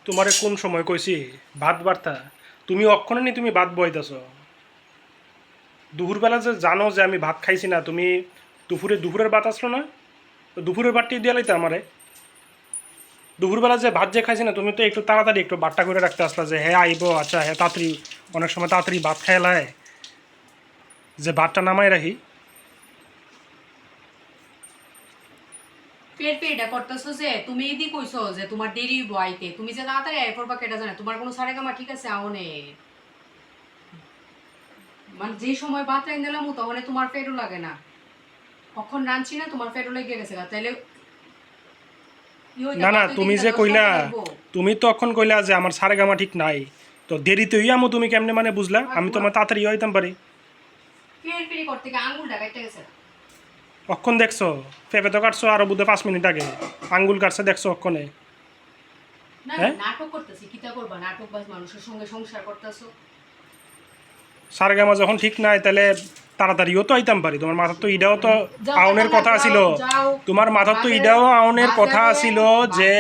তোমারে কোন সময় কইছি ভাত বার্তা তুমি অক্ষণে নি তুমি ভাত বইতেছ দুপুরবেলা যে জানো যে আমি ভাত খাইছি না তুমি দুপুরের ভাত আসলো না তো দুপুরের ভাতটি দিয়ে লাইতে আমারে দুপুরবেলা যে ভাত যে খাইছি না তুমি তো একটু তাড়াতাড়ি একটু ভাতটা করে রাখতে আসলা যে হ্যাঁ আইব আচ্ছা হ্যাঁ তাড়াতাড়ি অনেক সময় তাড়াতাড়ি ভাত খাইলায় যে ভাতটা নামাই রাখি পেট পেটা করতেছো যে তুমি এদি কইছো যে তোমার দেরি হইব আইতে তুমি যে তাড়াতাড়ি আই পড়বা কেটা জানে তোমার কোনো সারেগামা ঠিক আছে আওনে মানে যে সময় ভাত রাইন দিলাম তখন তোমার পেটও লাগে না কখন রাঁধছি না তোমার পেটও লেগে গেছে তাইলে না না তুমি যে কইলা তুমি তো এখন কইলা যে আমার সারেগামা ঠিক নাই তো দেরিতে আমো তুমি কেমনে মানে বুঝলা আমি তোমার তাড়াতাড়ি হইতাম পারি পেট পেট করতে গিয়ে আঙ্গুলটা কাটতে গেছে অক্ষণ দেখছো পেঁপে তো কাটছো আরো বুধে 5 মিনিট আগে আঙ্গুল কাটছে দেখছো অক্ষণে না নাটক করতেছি কিতা করবা নাটক বাস মানুষের সঙ্গে সংসার করতেছো সারেগামা যখন ঠিক নাই তাহলে তাড়াতাড়িও তো আইতাম পারি তোমার মাথার তো ইডাও তো আউনের কথা ছিল তোমার মাথার তো ইডাও আউনের কথা ছিল যে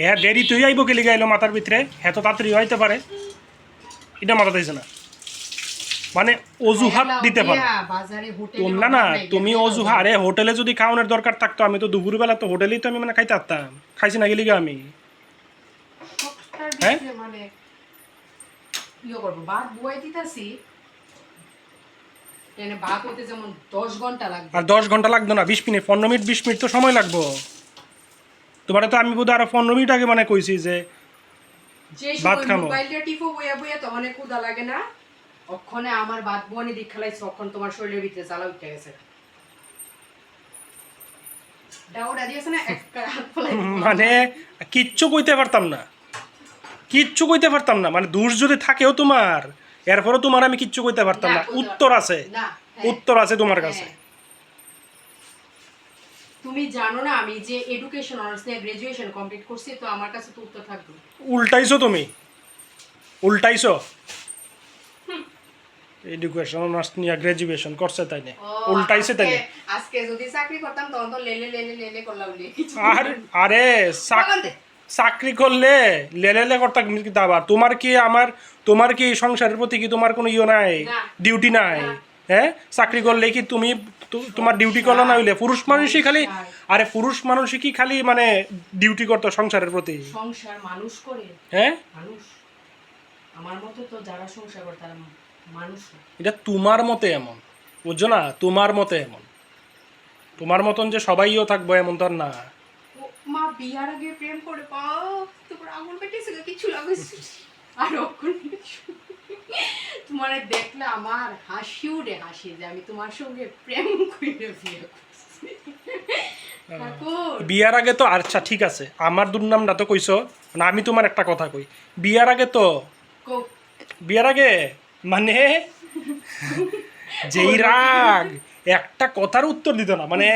হ্যাঁ দেরি তুই আইব কেলি গাইলো মাথার ভিতরে হ্যাঁ তো তাড়াতাড়ি হইতে পারে এটা মাথা দিয়েছে না মানে অজুহাত দিতে পারো তোমরা না তুমি অজুহাত আরে হোটেলে যদি খাওয়ানোর দরকার থাকতো আমি তো দুপুরবেলা তো হোটেলেই তো আমি মানে খাইতে পারতাম খাইছি না গেলি আমি হ্যাঁ মানে ইয়ে করবো ভাত বুয়াই দিতাছি ভাত হইতে যেমন 10 ঘন্টা লাগবে আর 10 ঘন্টা লাগতো না 20 মিনিট 15 মিনিট 20 মিনিট তো সময় লাগবো তোমার তো আমি বোধহয় আরো 15 মিনিট আগে মানে কইছি যে ভাত খাবো মোবাইলটা টিপো বইয়া বইয়া তখন ক্ষুধা লাগে না ওখানে আমার ভাত বনি দিক খেলাইছে তখন তোমার শরীরের ভিতরে জ্বালা উঠে গেছে ডাউডা দিয়েছে না একটা হাত ফলাই মানে কিচ্ছু কইতে পারতাম না কিচ্ছু কইতে পারতাম না মানে দোষ যদি থাকেও তোমার এরপরও তোমার আমি কিচ্ছু কইতে পারতাম না উত্তর আছে উত্তর আছে তোমার কাছে তুমি জানো না আমি যে এডুকেশন অনার্স নিয়ে গ্রাজুয়েশন কমপ্লিট করছি তো আমার কাছে তো উত্তর থাকবে উল্টাইছো তুমি উল্টাইছো এডুকেশন অনার্স নিয়ে গ্রাজুয়েশন করছে তাই না উল্টাইছে তাই না আজকে যদি চাকরি করতাম তখন তো লেলে লেলে লেলে করলাম আর আরে চাকরি করলে লেলে করতে কিন্তু আবার তোমার কি সংসারের প্রতি কি তোমার কোনো ইয়ে নাই ডিউটি নাই হ্যাঁ চাকরি করলে কি তুমি তোমার ডিউটি করলো না হইলে পুরুষ মানুষই খালি আরে পুরুষ মানুষই কি খালি মানে ডিউটি করতো সংসারের প্রতি সংসার মানুষ করে হ্যাঁ মানুষ আমার মতো তো যারা সংসার করে তারা মানুষ এটা তোমার মতে এমন বুঝছো না তোমার মতে এমন তোমার মতন যে সবাইও থাকবো এমন তো আর না মা বিয়ার আগে প্রেম করে পাও তোমার আঙুল পেটেছে কিছু লাগে আর তোমার দেখলে আমার হাসি উঠে হাসি যে আমি তোমার সঙ্গে প্রেম করে বিয়ে করছি বিয়ার আগে তো আচ্ছা ঠিক আছে আমার দুর্নামটা তো কইছো না আমি তোমার একটা কথা কই বিয়ার আগে তো বিয়ার আগে মানে যেই রাগ একটা কথার উত্তর দিত না মানে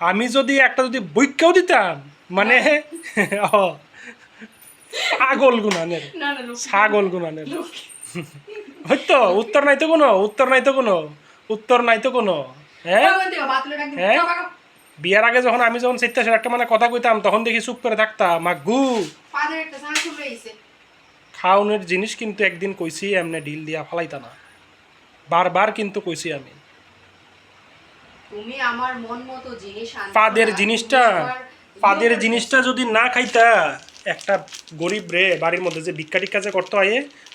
আমি যদি একটা যদি বৈক্যও দিতাম মানে ছাগল গুনানের ছাগল গুনানের হয়তো উত্তর নাই তো কোনো উত্তর নাই তো কোনো উত্তর নাই তো কোনো হ্যাঁ হ্যাঁ বিয়ার আগে যখন আমি যখন সেটা একটা মানে কথা কইতাম তখন দেখি চুপ করে থাকতাম মাগু খাওনের জিনিস কিন্তু একদিন কইছি এমনি ঢিল দিয়া ফালাইতা না বারবার কিন্তু কইছি আমি তুমি আমার মন মতো জিনিস পাদের জিনিসটা যদি না খাইতা একটা গরিব রে বাড়ির মধ্যে যে ভিক্ষা টিক্ষা যে করতে হয়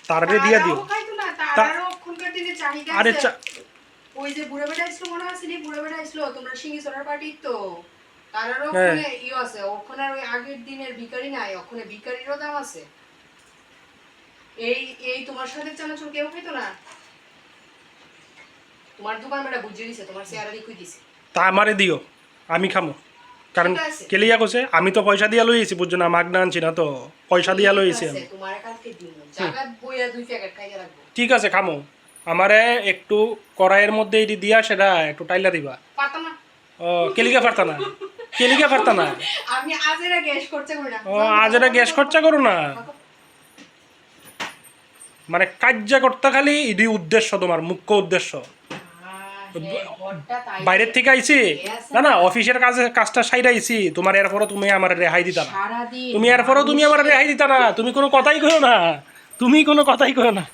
তারে দিয়া দিও আরে ওই যে বুড়া বেটা আসলো মনে আছে বুড়া বেটা আসলো তোমরা সিঙ্গি সোনার পার্টি তো তারারও ওখানে ইয়ে আছে ওখানে ওই আগের দিনের ভিখারি নাই ওখানে ভিখারিরও দাম আছে এই এই তোমার সাথে চানাচুর কেউ খাইতো না তোমার দোকান বেটা বুঝিয়ে দিছে তোমার চেহারা লিখুই দিছে তা আমারে দিও আমি খামো কারণ কেলিয়া কইছে আমি তো পয়সা দিয়া লইছি বুঝছো না মাগনা আনছি না তো পয়সা দিয়া লইছি আমি তোমার কালকে দিন জাগাত বইয়া 2 প্যাকেট খাইয়া রাখবো ঠিক আছে খামো আমারে একটু কড়াইয়ের মধ্যে এটি দিয়া সেটা একটু টাইলা দিবা পারতাম না ও কেলিকা পারতা না কেলিকা পারতা না আমি আজেরা গ্যাস খরচা করি না ও আজেরা গ্যাস খরচা করো না মানে কাজ্যা করতে খালি এটি উদ্দেশ্য তোমার মুখ্য উদ্দেশ্য ঘরটা তাই বাইরের থেকে আইছি না না অফিসের কাজটা সাইড আইছি তোমার এরপরও তুমি আমার রেহাই দিতা না সারাদিন তুমি এরপরও তুমি আমার রেহাই দিতা না তুমি কোনো কথাই কইও না তুমি কোনো কথাই কইও না